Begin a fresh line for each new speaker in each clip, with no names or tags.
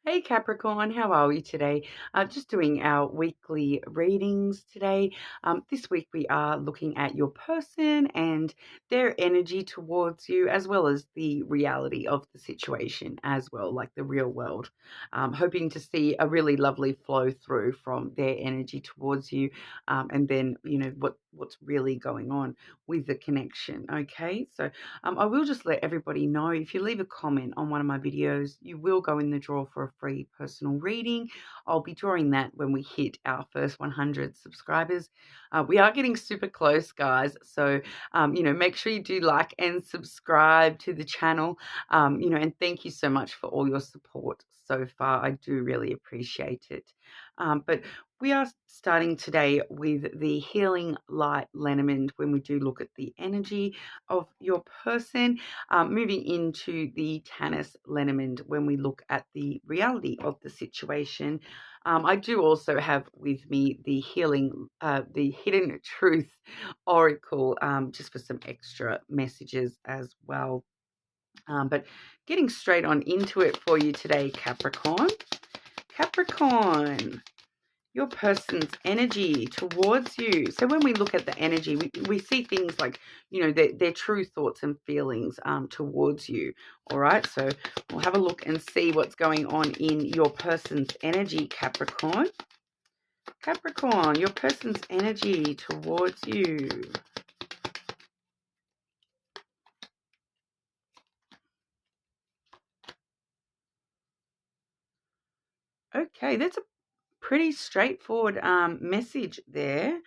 Hey Capricorn, how are we today? Just doing our weekly readings today. This week we are looking at your person and their energy towards you, as well as the reality of the situation as well, like the real world. Hoping to see a really lovely flow through from their energy towards you, and then what's really going on with the connection. Okay, so I will just let everybody know, if you leave a comment on one of my videos, you will go in the draw for a free personal reading. I'll be drawing that when we hit our first 100 subscribers. We are getting super close, guys. So, make sure you do like and subscribe to the channel. And thank you so much for all your support so far. I do really appreciate it. But we are starting today with the Healing Light Lenormand when we do look at the energy of your person, moving into the Tanis Lenormand when we look at the reality of the situation. I do also have with me the Hidden Truth Oracle, just for some extra messages as well. But getting straight on into it for you today, Capricorn. Capricorn, your person's energy towards you. So when we look at the energy, we see things like, their true thoughts and feelings towards you. All right. So we'll have a look and see what's going on in your person's energy, Capricorn. Capricorn, your person's energy towards you. Okay, that's a pretty straightforward message there.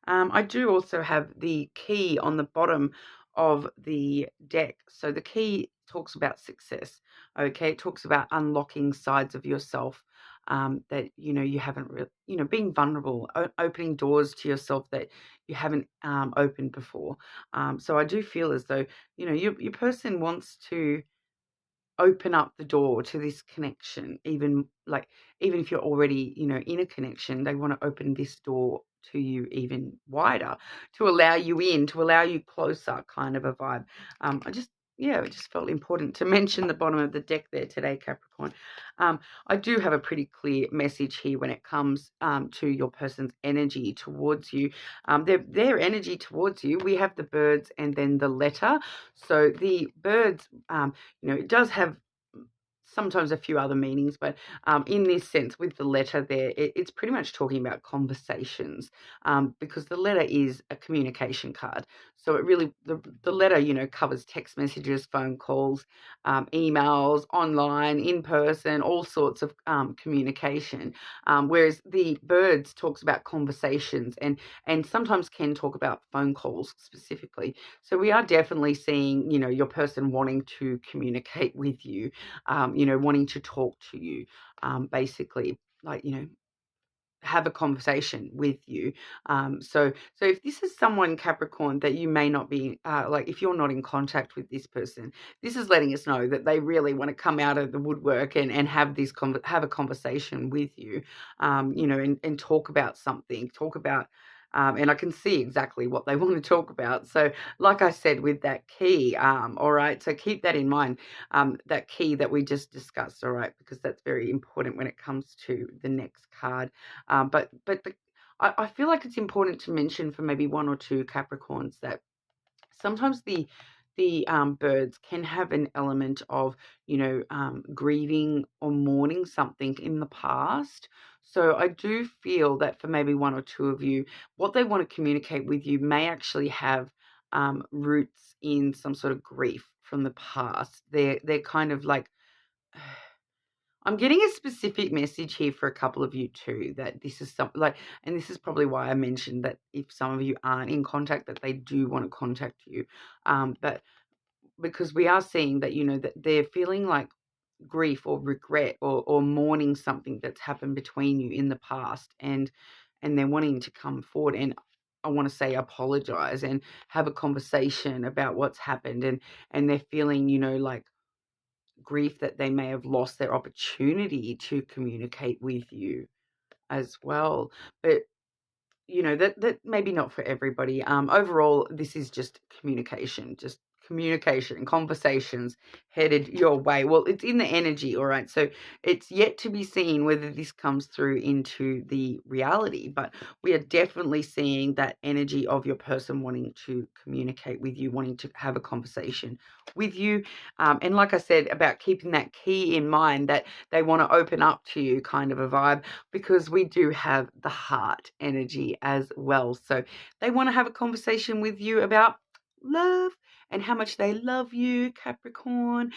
I do also have the key on the bottom of the deck. So the key talks about success. Okay, it talks about unlocking sides of yourself that you haven't really, being vulnerable, opening doors to yourself that you haven't opened before. So I do feel as though your person wants to open up the door to this connection, even if you're already in a connection, they want to open this door to you even wider, to allow you in, to allow you closer, kind of a vibe. It just felt important to mention the bottom of the deck there today, Capricorn. I do have a pretty clear message here when it comes to your person's energy towards you. Their energy towards you, we have the birds and then the letter. So the birds, it does have sometimes a few other meanings, but in this sense, with the letter there, it's pretty much talking about conversations, because the letter is a communication card. So it really, the letter, covers text messages, phone calls, emails, online, in person, all sorts of communication. Whereas the birds talks about conversations and sometimes can talk about phone calls specifically. So we are definitely seeing, your person wanting to communicate with you, wanting to talk to you, basically, like, have a conversation with you. So if this is someone, Capricorn, that you may not be, if you're not in contact with this person, this is letting us know that they really want to come out of the woodwork and have have a conversation with you, and talk about something, and I can see exactly what they want to talk about. So, like I said, with that key, all right, so keep that in mind, that key that we just discussed, all right, because that's very important when it comes to the next card. I feel like it's important to mention for maybe one or two Capricorns that sometimes the birds can have an element of grieving or mourning something in the past. So I do feel that for maybe one or two of you, what they want to communicate with you may actually have roots in some sort of grief from the past. They're kind of like, I'm getting a specific message here for a couple of you too, that this is something like, and this is probably why I mentioned that if some of you aren't in contact, that they do want to contact you. But because we are seeing that, that they're feeling like grief or regret or mourning something that's happened between you in the past, and they're wanting to come forward and, I want to say, apologize and have a conversation about what's happened, and they're feeling, like grief that they may have lost their opportunity to communicate with you as well. But that maybe not for everybody. Overall, this is just communication, just communication, conversations headed your way. Well, it's in the energy, all right? So it's yet to be seen whether this comes through into the reality, but we are definitely seeing that energy of your person wanting to communicate with you, wanting to have a conversation with you. And like I said, about keeping that key in mind, that they want to open up to you, kind of a vibe, because we do have the heart energy as well. So they want to have a conversation with you about love and how much they love you, Capricorn.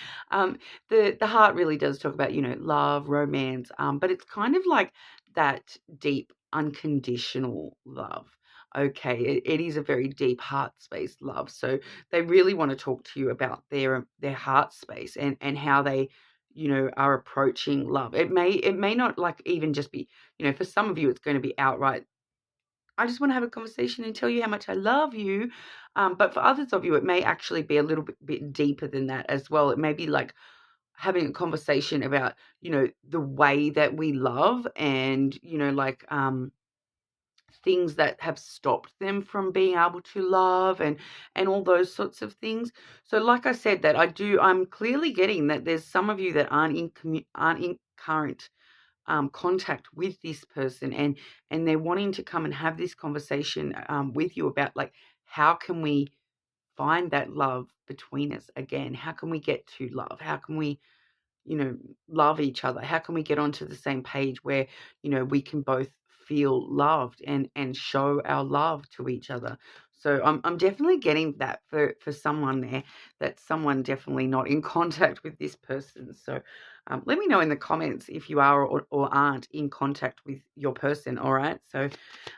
The heart really does talk about, love, romance, but it's kind of like that deep, unconditional love. Okay, it is a very deep heart space love. So they really want to talk to you about their heart space and how they are approaching love. It may not like even just be, for some of you it's going to be outright, I just want to have a conversation and tell you how much I love you. But for others of you, it may actually be a little bit deeper than that as well. It may be like having a conversation about, the way that we love and, things that have stopped them from being able to love and all those sorts of things. So like I said, that I'm clearly getting that there's some of you that aren't in current contact with this person, and they're wanting to come and have this conversation with you about, like, how can we find that love between us again? How can we get to love? How can we love each other? How can we get onto the same page where, we can both feel loved and show our love to each other? So I'm definitely getting that for someone there, that's someone definitely not in contact with this person. So let me know in the comments if you are or aren't in contact with your person, all right? So,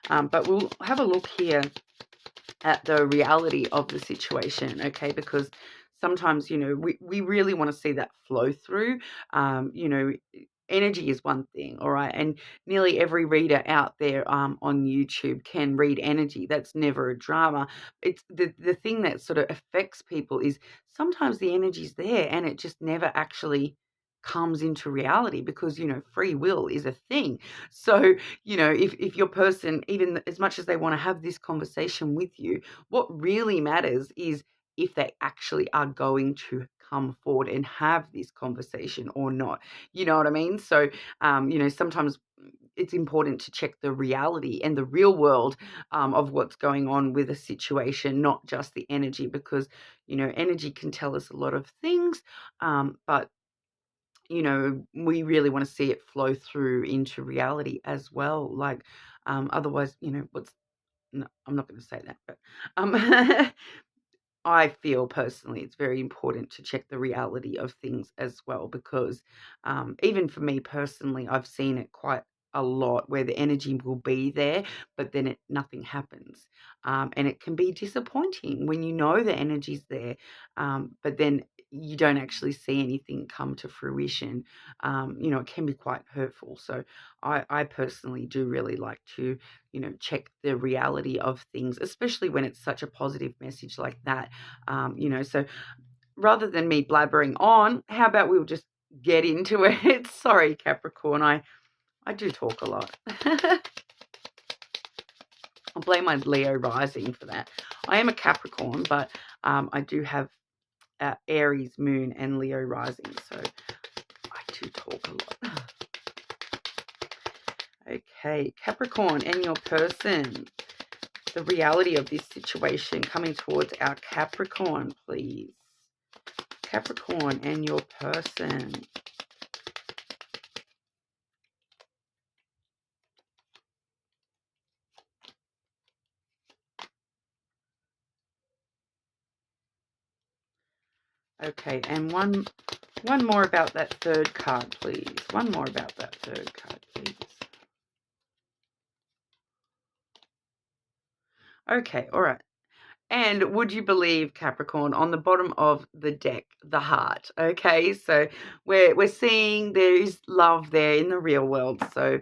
but we'll have a look here at the reality of the situation, okay? Because sometimes, we really want to see that flow through. Energy is one thing, all right? And nearly every reader out there on YouTube can read energy. That's never a drama. It's the thing that sort of affects people is sometimes the energy's there and it just never actually comes into reality because, free will is a thing. So, if your person, even as much as they want to have this conversation with you, what really matters is if they actually are going to come forward and have this conversation or not. You know what I mean? So, sometimes it's important to check the reality and the real world of what's going on with a situation, not just the energy, because, energy can tell us a lot of things, but we really want to see it flow through into reality as well. Like, otherwise, no, I'm not going to say that, but I feel personally it's very important to check the reality of things as well, because even for me personally, I've seen it quite a lot where the energy will be there, but then nothing happens. And it can be disappointing when the energy's there, but then you don't actually see anything come to fruition. It can be quite hurtful. So I personally do really like to check the reality of things, especially when it's such a positive message like that. So rather than me blabbering on, how about we'll just get into it? Sorry, Capricorn, I do talk a lot. I'll blame my Leo rising for that. I am a Capricorn, but I do have Aries moon and Leo rising, so I do talk a lot. Okay, Capricorn and your person. The reality of this situation coming towards our Capricorn, please. Capricorn and your person. Okay, and one more about that third card, please. One more about that third card, please. Okay, all right. And would you believe, Capricorn, on the bottom of the deck, the heart, okay? So we're seeing there is love there in the real world, so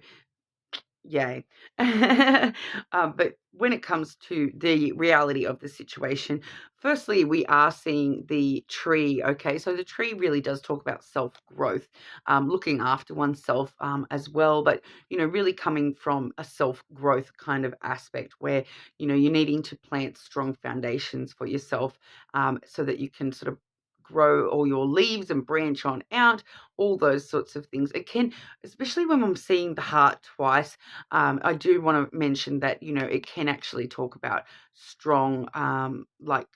yay. But when it comes to the reality of the situation, firstly, we are seeing the tree. Okay, so the tree really does talk about self-growth, looking after oneself as well, but really coming from a self-growth kind of aspect where you're needing to plant strong foundations for yourself, so that you can sort of grow all your leaves and branch on out, all those sorts of things. It can, especially when I'm seeing the heart twice, I do want to mention that, it can actually talk about strong, like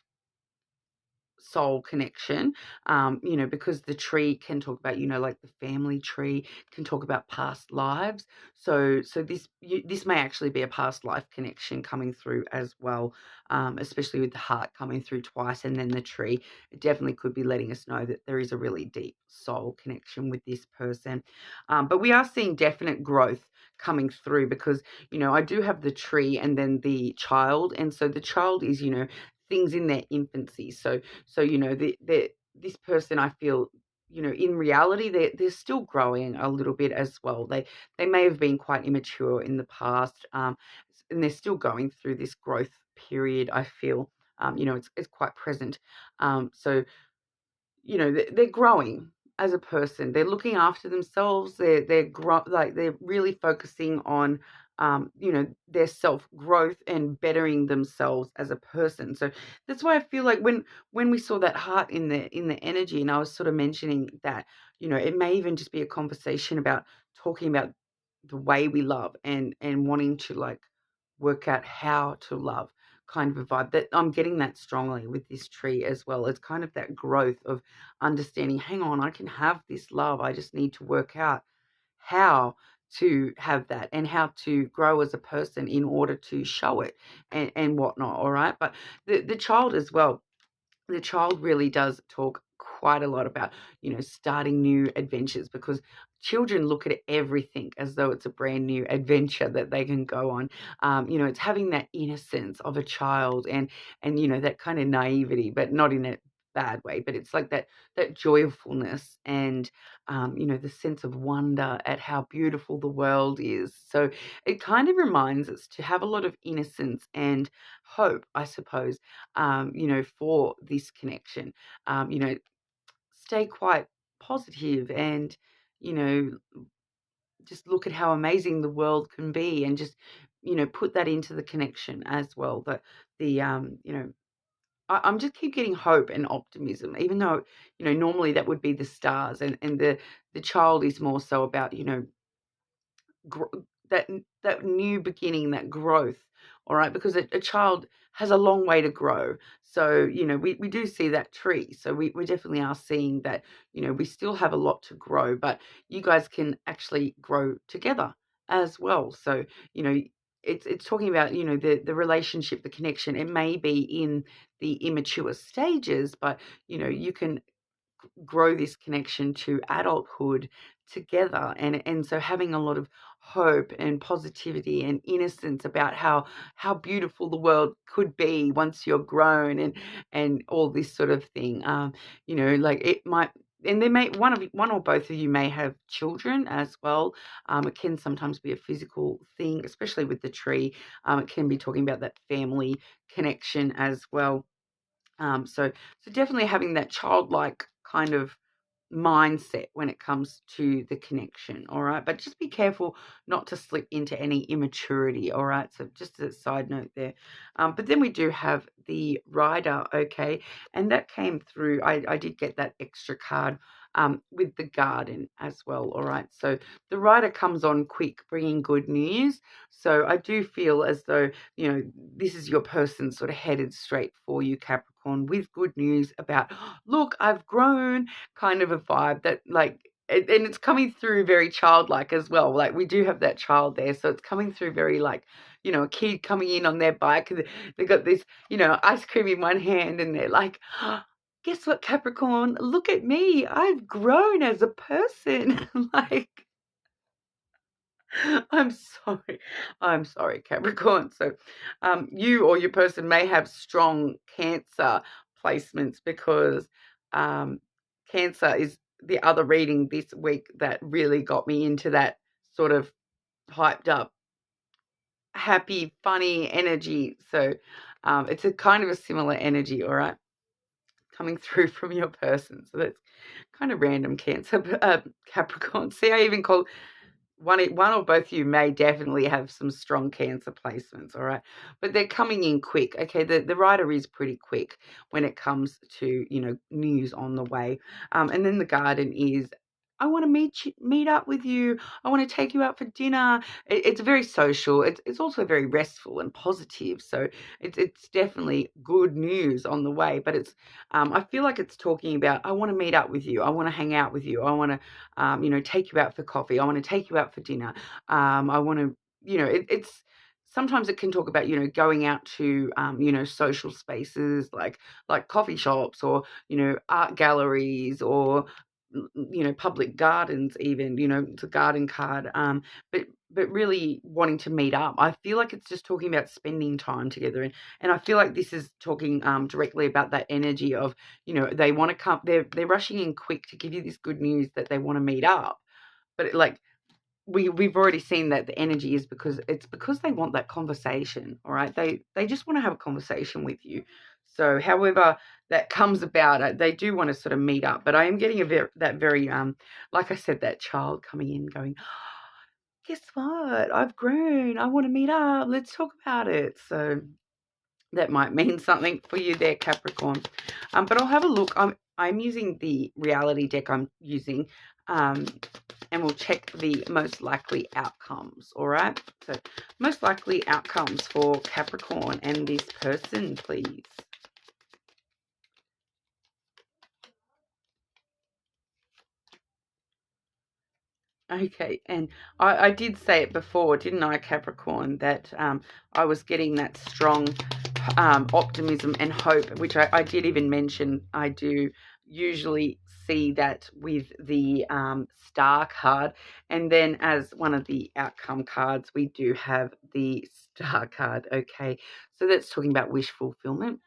soul connection, because the tree can talk about, like the family tree can talk about past lives. So this may actually be a past life connection coming through as well, especially with the heart coming through twice and then the tree. It definitely could be letting us know that there is a really deep soul connection with this person. But we are seeing definite growth coming through because, I do have the tree and then the child. And so the child is, things in their infancy. So this person, I feel, in reality, they're still growing a little bit as well. They may have been quite immature in the past, and they're still going through this growth period. I feel, it's quite present. So they're growing as a person. They're looking after themselves. They're really focusing on their self growth and bettering themselves as a person. So that's why I feel like when we saw that heart in the energy, and I was sort of mentioning that it may even just be a conversation about talking about the way we love and wanting to like work out how to love, kind of a vibe that I'm getting that strongly with this tree as well. It's kind of that growth of understanding, hang on, I can have this love. I just need to work out how to have that and how to grow as a person in order to show it and whatnot. All right. But the child as well, the child really does talk quite a lot about, starting new adventures, because children look at everything as though it's a brand new adventure that they can go on. It's having that innocence of a child and that kind of naivety, but not in a bad way, but it's like that joyfulness and the sense of wonder at how beautiful the world is. So it kind of reminds us to have a lot of innocence and hope, I suppose, for this connection. Stay quite positive and, you know, just look at how amazing the world can be and just, put that into the connection as well. I'm just keep getting hope and optimism, even though, normally that would be the stars and the child is more so about, gr- that new beginning, that growth. All right, because a child has a long way to grow. So we do see that tree. So we definitely are seeing that we still have a lot to grow, but you guys can actually grow together as well. So it's talking about the relationship, the connection. It may be in the immature stages, but you can grow this connection to adulthood together, and so having a lot of hope and positivity and innocence about how beautiful the world could be once you're grown and all this sort of thing. Like it might, and there may one or both of you may have children as well. It can sometimes be a physical thing, especially with the tree. It can be talking about that family connection as well. So definitely having that childlike kind of mindset when it comes to the connection, all right? But just be careful not to slip into any immaturity, all right? So just a side note there. But then we do have the rider, okay? And that came through. I did get that extra card with the garden as well, all right? So the rider comes on quick, bringing good news. So I do feel as though, this is your person sort of headed straight for you, Capricorn, with good news about, look, I've grown, kind of a vibe that like, and it's coming through very childlike as well. Like we do have that child there. So it's coming through very like, a kid coming in on their bike and they've got this, ice cream in one hand and they're like, guess what, Capricorn? Look at me. I've grown as a person. Like, I'm sorry. I'm sorry, Capricorn. So, you or your person may have strong Cancer placements because Cancer is the other reading this week that really got me into that sort of hyped up happy, funny energy. So it's a kind of a similar energy, all right, coming through from your person. So that's kind of random, Cancer, Capricorn. See, I even call one or both of you may definitely have some strong Cancer placements, all right? But they're coming in quick. Okay, the writer is pretty quick when it comes to, news on the way. And then the Garden is, I want to meet up with you. I want to take you out for dinner. It's very social. It's also very restful and positive. So it's definitely good news on the way. But I feel like it's talking about, I want to meet up with you. I want to hang out with you. I want to take you out for coffee. I want to take you out for dinner. I want to, it's sometimes it can talk about, going out to, social spaces like coffee shops or, art galleries or, public gardens even, it's a garden card. But really wanting to meet up. I feel like it's just talking about spending time together. And I feel like this is talking directly about that energy of, they want to come, they're rushing in quick to give you this good news that they want to meet up. But we've already seen that the energy is because they want that conversation, all right? They just want to have a conversation with you. So however that comes about, they do want to sort of meet up. But I am getting that very like I said, that child coming in going, guess what? I've grown. I want to meet up. Let's talk about it. So that might mean something for you there, Capricorn. But I'll have a look. I'm using the reality deck I'm using, and we'll check the most likely outcomes. All right. So most likely outcomes for Capricorn and this person, please. Okay, and I did say it before, didn't I, Capricorn, that I was getting that strong optimism and hope, which I did even mention. I do usually see that with the star card, and then as one of the outcome cards, we do have the star card. Okay, so that's talking about wish fulfillment.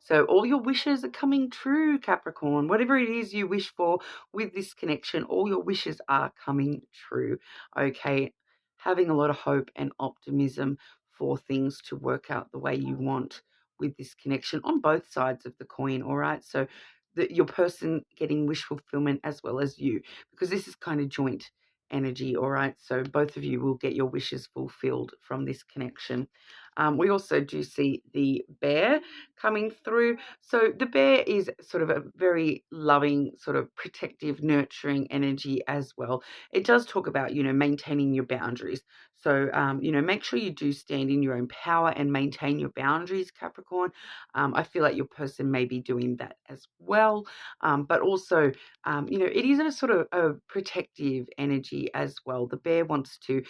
So all your wishes are coming true, Capricorn. Whatever it is you wish for with this connection, all your wishes are coming true. Okay, having a lot of hope and optimism for things to work out the way you want with this connection on both sides of the coin. All right, so your person getting wish fulfillment as well as you, because this is kind of joint energy. All right, so both of you will get your wishes fulfilled from this connection. We also do see the bear coming through. So the bear is sort of a very loving, sort of protective, nurturing energy as well. It does talk about, maintaining your boundaries. So, make sure you do stand in your own power and maintain your boundaries, Capricorn. I feel like your person may be doing that as well. But also, it is a sort of a protective energy as well. The bear wants to,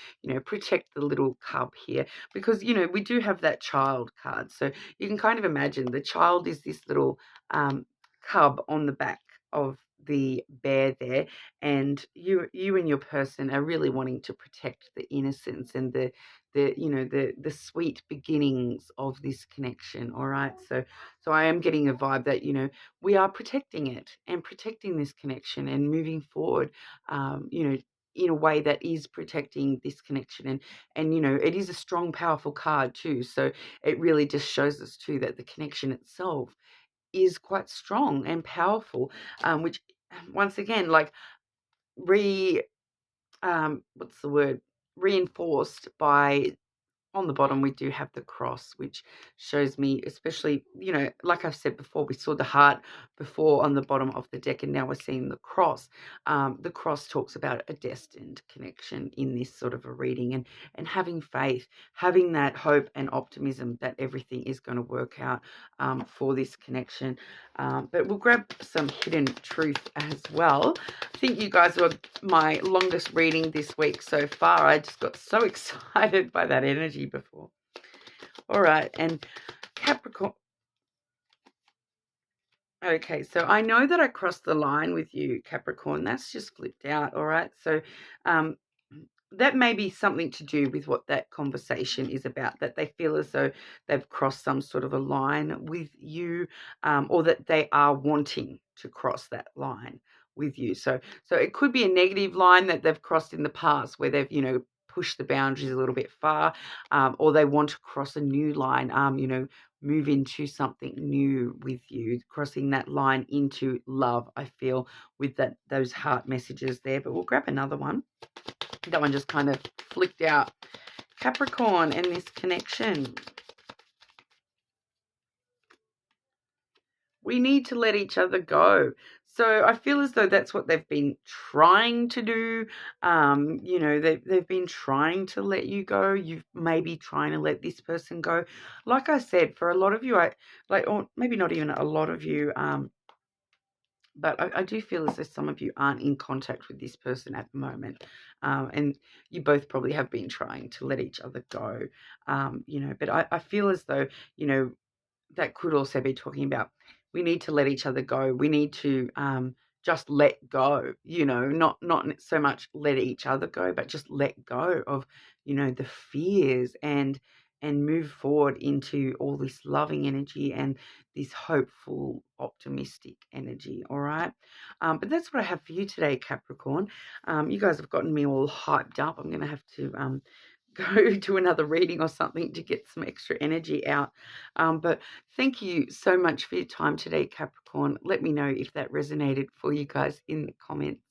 protect the little cub here because, we do have that child card. So you can kind of imagine the child is this little cub on the back of the bear there, and you and your person are really wanting to protect the innocence and the sweet beginnings of this connection. All right, so I am getting a vibe that we are protecting it and protecting this connection and moving forward, in a way that is protecting this connection. And it is a strong, powerful card too. So it really just shows us too that the connection itself is quite strong and powerful, which once again, like re what's the word, reinforced by, on the bottom, we do have the cross, which shows me, especially, like I've said before, we saw the heart before on the bottom of the deck, and now we're seeing the cross. The cross talks about a destined connection in this sort of a reading, and having faith, having that hope and optimism that everything is going to work out for this connection. But we'll grab some hidden truth as well. I think you guys were my longest reading this week so far. I just got so excited by that energy before. All right, and Capricorn. Okay, so I know that I crossed the line with you, Capricorn. That's just flipped out. All right, so um, that may be something to do with what that conversation is about, that they feel as though they've crossed some sort of a line with you, or that they are wanting to cross that line with you. So it could be a negative line that they've crossed in the past where they've, push the boundaries a little bit far, or they want to cross a new line, move into something new with you, crossing that line into love, I feel, with those heart messages there. But we'll grab another one. That one just kind of flicked out. Capricorn and this connection. We need to let each other go. So I feel as though that's what they've been trying to do. They've been trying to let you go. You've maybe trying to let this person go. Like I said, for a lot of you, or maybe not even a lot of you, but I do feel as though some of you aren't in contact with this person at the moment. And you both probably have been trying to let each other go. But I feel as though, that could also be talking about we need to let each other go. We need to just let go, not so much let each other go, but just let go of, the fears and move forward into all this loving energy and this hopeful, optimistic energy. All right. But that's what I have for you today, Capricorn. You guys have gotten me all hyped up. I'm going to have to go to another reading or something to get some extra energy out. But thank you so much for your time today, Capricorn. Let me know if that resonated for you guys in the comments.